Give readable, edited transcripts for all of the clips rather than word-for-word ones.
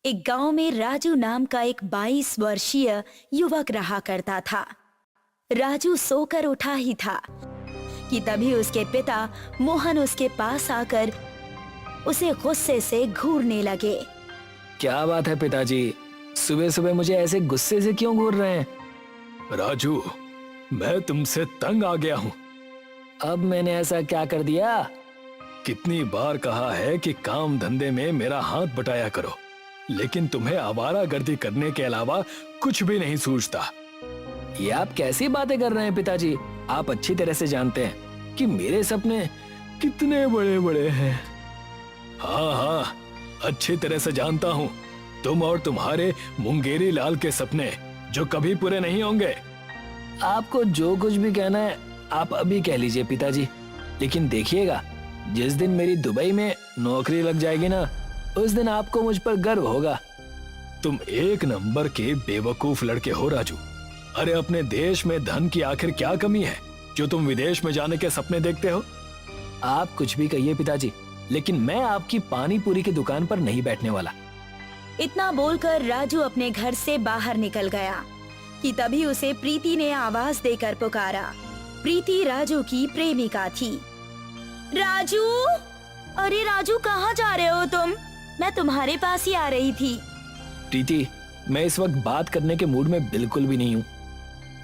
एक गांव में राजू नाम का एक 22 वर्षीय युवक रहा करता था। राजू सोकर उठा ही था कि तभी उसके पिता मोहन उसके पास आकर उसे गुस्से से घूरने लगे। क्या बात है पिताजी, सुबह सुबह मुझे ऐसे गुस्से से क्यों घूर रहे हैं? राजू, मैं तुमसे तंग आ गया हूँ। अब मैंने ऐसा क्या कर दिया? कितनी बार कहा है कि काम धंधे में मेरा हाथ बटाया करो, लेकिन तुम्हें आवारागर्दी करने के अलावा कुछ भी नहीं सूझता। ये आप कैसी बातें कर रहे हैं पिताजी? आप अच्छी तरह से जानते हैं कि मेरे सपने कितने बड़े बड़े हैं। हाँ हाँ, अच्छी तरह से जानता हूँ। तुम और तुम्हारे मुंगेरी लाल के सपने जो कभी पूरे नहीं होंगे। आपको जो कुछ भी कहना है आप अभी कह लीजिए पिताजी, लेकिन देखिएगा जिस दिन मेरी दुबई में नौकरी लग जाएगी ना, उस दिन आपको मुझ पर गर्व होगा। तुम एक नंबर के बेवकूफ लड़के हो राजू। अरे अपने देश में धन की आखिर क्या कमी है जो तुम विदेश में जाने के सपने देखते हो? आप कुछ भी कहिए पिताजी, लेकिन मैं आपकी पानी पूरी की दुकान पर नहीं बैठने वाला। इतना बोलकर राजू अपने घर से बाहर निकल गया कि तभी उसे प्रीति ने आवाज देकर पुकारा। प्रीति राजू की प्रेमिका थी। राजू, अरे राजू, कहाँ जा रहे हो तुम? मैं तुम्हारे पास ही आ रही थी। प्रीति, मैं इस वक्त बात करने के मूड में बिल्कुल भी नहीं हूँ।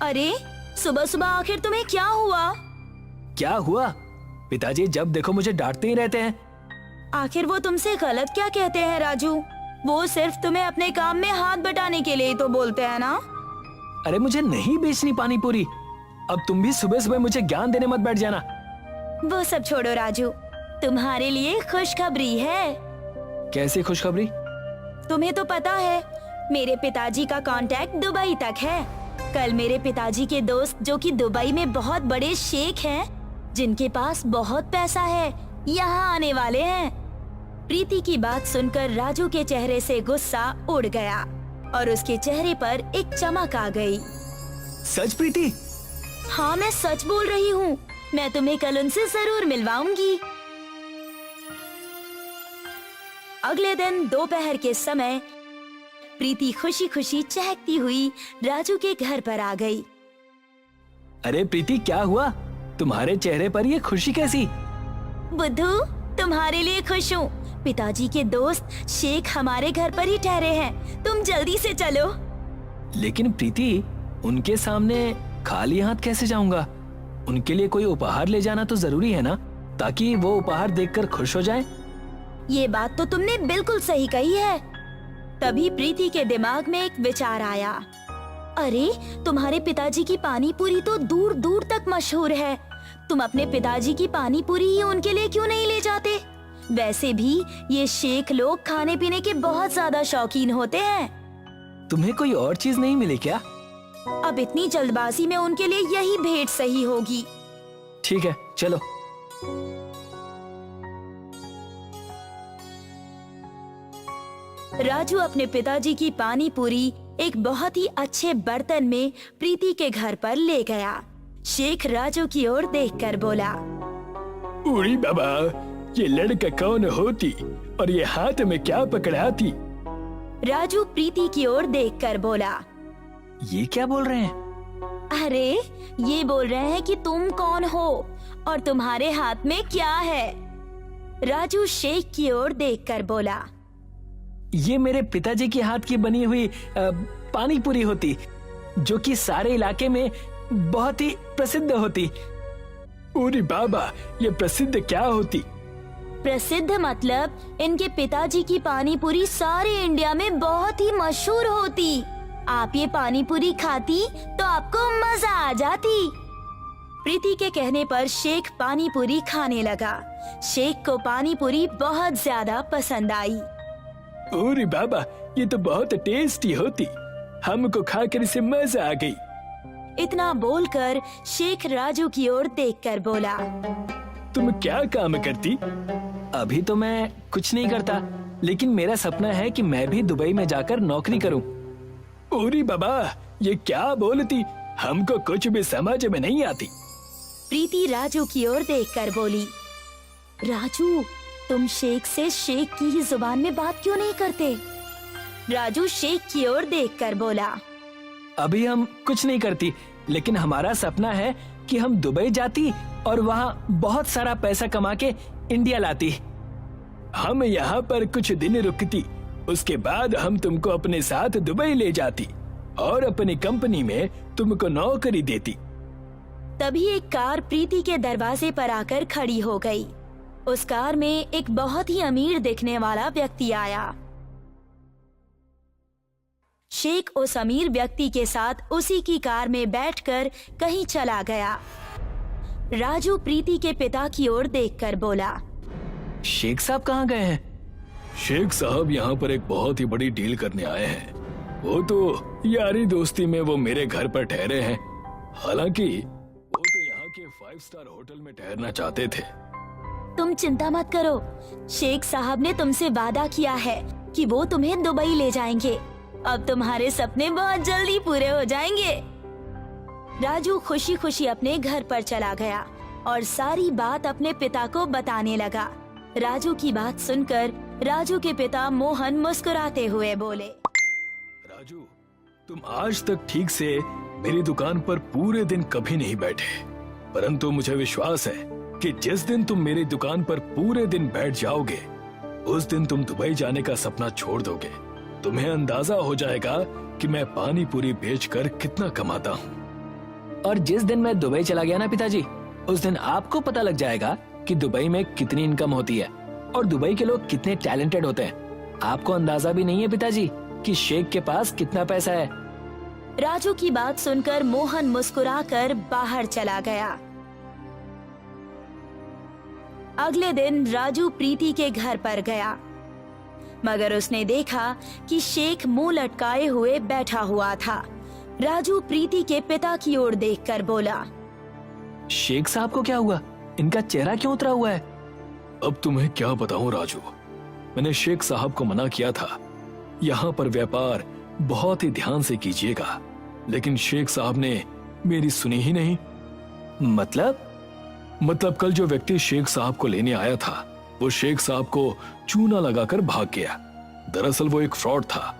अरे सुबह सुबह आखिर तुम्हें क्या हुआ? क्या हुआ? पिताजी जब देखो मुझे डांटते ही रहते हैं। आखिर वो तुमसे गलत क्या कहते हैं राजू? वो सिर्फ तुम्हें अपने काम में हाथ बटाने के लिए तो बोलते हैं ना? अरे मुझे नहीं बेचनी पानी पूरी। अब तुम भी सुबह सुबह मुझे ज्ञान देने मत बैठ जाना। वो सब छोड़ो राजू, तुम्हारे लिए खुशखबरी है। कैसी खुशखबरी? तुम्हें तो पता है मेरे पिताजी का कांटेक्ट दुबई तक है। कल मेरे पिताजी के दोस्त जो कि दुबई में बहुत बड़े शेख हैं, जिनके पास बहुत पैसा है, यहाँ आने वाले हैं। प्रीति की बात सुनकर राजू के चेहरे से गुस्सा उड़ गया और उसके चेहरे पर एक चमक आ गई। सच प्रीति? हाँ, मैं सच बोल रही हूँ। मैं तुम्हें कल उनसे जरूर मिलवाऊंगी। अगले दिन दोपहर के समय प्रीति खुशी खुशी चहकती हुई राजू के घर पर आ गई। अरे प्रीति, क्या हुआ? तुम्हारे चेहरे पर ये खुशी कैसी? बुद्धू, तुम्हारे लिए खुश हूँ। पिताजी के दोस्त शेख हमारे घर पर ही ठहरे हैं। तुम जल्दी से चलो। लेकिन प्रीति, उनके सामने खाली हाथ कैसे जाऊंगा? उनके लिए कोई उपहार ले जाना तो जरूरी है ना, ताकि वो उपहार देखकर खुश हो जाए। ये बात तो तुमने बिल्कुल सही कही है। तभी प्रीति के दिमाग में एक विचार आया। अरे, तुम्हारे पिताजी की पानी पूरी तो दूर दूर तक मशहूर है। तुम अपने पिताजी की पानी पूरी ही उनके लिए क्यों नहीं ले जाते? वैसे भी ये शेख लोग खाने पीने के बहुत ज्यादा शौकीन होते हैं। तुम्हें कोई और चीज नहीं मिली क्या? अब इतनी जल्दबाजी में उनके लिए यही भेंट सही होगी। ठीक है, चलो। राजू अपने पिताजी की पानी पूरी एक बहुत ही अच्छे बर्तन में प्रीति के घर पर ले गया। शेख राजू की ओर देखकर बोला, उरी बाबा, ये लड़का कौन होती और ये हाथ में क्या पकड़ा थी? राजू प्रीति की ओर देखकर बोला, ये क्या बोल रहे हैं? अरे, ये बोल रहे हैं कि तुम कौन हो और तुम्हारे हाथ में क्या है। राजू शेख की ओर देखकर बोला, ये मेरे पिताजी के हाथ की बनी हुई पानी पूरी होती, जो कि सारे इलाके में बहुत ही प्रसिद्ध होती। उरी बाबा, ये प्रसिद्ध क्या होती? प्रसिद्ध मतलब इनके पिताजी की पानी पूरी सारे इंडिया में बहुत ही मशहूर होती। आप ये पानी पूरी खाती तो आपको मजा आ जाती। प्रीति के कहने पर शेख पानी पूरी खाने लगा। शेख को पानी पूरी बहुत ज्यादा पसंद आई। अरे बाबा, ये तो बहुत टेस्टी होती। हमको खाकर इसे मजा आ गई। इतना बोलकर शेख राजू की ओर देखकर बोला, तुम क्या काम करती? अभी तो मैं कुछ नहीं करता, लेकिन मेरा सपना है कि मैं भी दुबई में जाकर नौकरी करूं। अरे बाबा, ये क्या बोलती? हमको कुछ भी समझ में नहीं आती। प्रीति राजू की ओर देखकर बोली, राजू, तुम शेख से शेख की ही जुबान में बात क्यों नहीं करते? राजू शेख की ओर देखकर बोला। अभी हम कुछ नहीं करती, लेकिन हमारा सपना है कि हम दुबई जाती और वहाँ बहुत सारा पैसा कमा के इंडिया लाती। हम यहाँ पर कुछ दिन रुकती, उसके बाद हम तुमको अपने साथ दुबई ले जाती और अपनी कंपनी में तुमको नौकरी देती। तभी एक कार प्रीति के दरवाजे पर आकर खड़ी हो गई। उस कार में एक बहुत ही अमीर दिखने वाला व्यक्ति आया। शेख उस अमीर व्यक्ति के साथ उसी की कार में बैठकर कहीं चला गया। राजू प्रीति के पिता की ओर देखकर बोला। शेख साहब कहाँ गए हैं? शेख साहब यहाँ पर एक बहुत ही बड़ी डील करने आए हैं। वो तो यारी दोस्ती में वो मेरे घर पर ठहरे हैं। हालांकि वो तो यहाँ के 5 स्टार होटल में ठहरना चाहते थे। तुम चिंता मत करो, शेख साहब ने तुमसे वादा किया है कि वो तुम्हें दुबई ले जाएंगे। अब तुम्हारे सपने बहुत जल्दी पूरे हो जाएंगे। राजू खुशी खुशी अपने घर पर चला गया और सारी बात अपने पिता को बताने लगा। राजू की बात सुनकर राजू के पिता मोहन मुस्कुराते हुए बोले। राजू, तुम आज तक ठीक से मेरी दुकान पर पूरे दिन कभी नहीं बैठे, परंतु मुझे विश्वास है कि जिस दिन तुम मेरी दुकान पर पूरे दिन बैठ जाओगे, उस दिन तुम दुबई जाने का सपना छोड़ दोगे। तुम्हें अंदाजा हो जाएगा कि मैं पानी पूरी बेचकर कितना कमाता हूँ। और जिस दिन मैं दुबई चला गया ना पिताजी, उस दिन आपको पता लग जाएगा कि दुबई में कितनी इनकम होती है और दुबई के लोग कितने टैलेंटेड होते हैं। आपको अंदाजा भी नहीं है पिताजी कि शेख के पास कितना पैसा है। राजू की बात सुनकर मोहन मुस्कुराकर बाहर चला गया। अगले दिन राजू प्रीति के घर पर गया, मगर उसने देखा कि शेख मुंह लटकाए हुए बैठा हुआ था। राजू प्रीति के पिता की ओर देखकर बोला। शेख साहब को क्या हुआ? इनका चेहरा क्यों उतरा हुआ है? अब तुम्हें क्या बताऊं राजू, मैंने शेख साहब को मना किया था, यहाँ पर व्यापार बहुत ही ध्यान से कीजिएगा, लेकिन शेख साहब ने मेरी सुनी ही नहीं। मतलब कल जो व्यक्ति शेख साहब को लेने आया था, वो शेख साहब को चूना लगाकर भाग गया। दरअसल वो एक फ्रॉड था।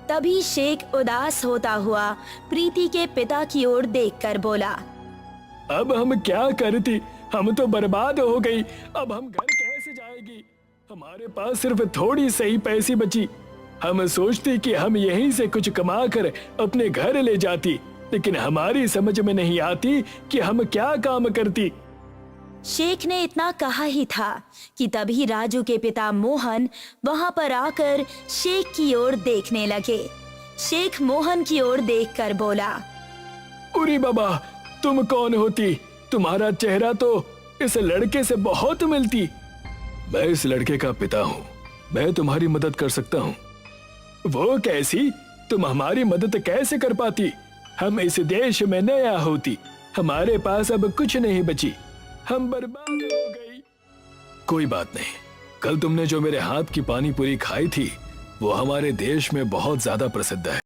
तभी शेख उदास होता हुआ प्रीति के पिता की ओर देखकर बोला। अब हम क्या करती, हम तो बर्बाद हो गई। अब हम घर कैसे जाएगी? हमारे पास सिर्फ थोड़ी सही पैसे बची। हम सोचती कि हम यहीं से कुछ कमा कर अपने घर ले जाती, लेकिन हमारी समझ में नहीं आती कि हम क्या काम करती। शेख ने इतना कहा ही था कि तभी राजू के पिता मोहन वहां पर आकर शेख की ओर देखने लगे। शेख मोहन की ओर देखकर बोला। उरी बाबा, तुम कौन होती? तुम्हारा चेहरा तो इस लड़के से बहुत मिलती। मैं इस लड़के का पिता हूँ, मैं तुम्हारी मदद कर सकता हूँ। वो कैसी? तुम हमारी मदद कैसे कर पाती? हम इस देश में नया होती, हमारे पास अब कुछ नहीं बची, हम बर्बाद हो गई। कोई बात नहीं, कल तुमने जो मेरे हाथ की पानी पूरी खाई थी, वो हमारे देश में बहुत ज्यादा प्रसिद्ध है।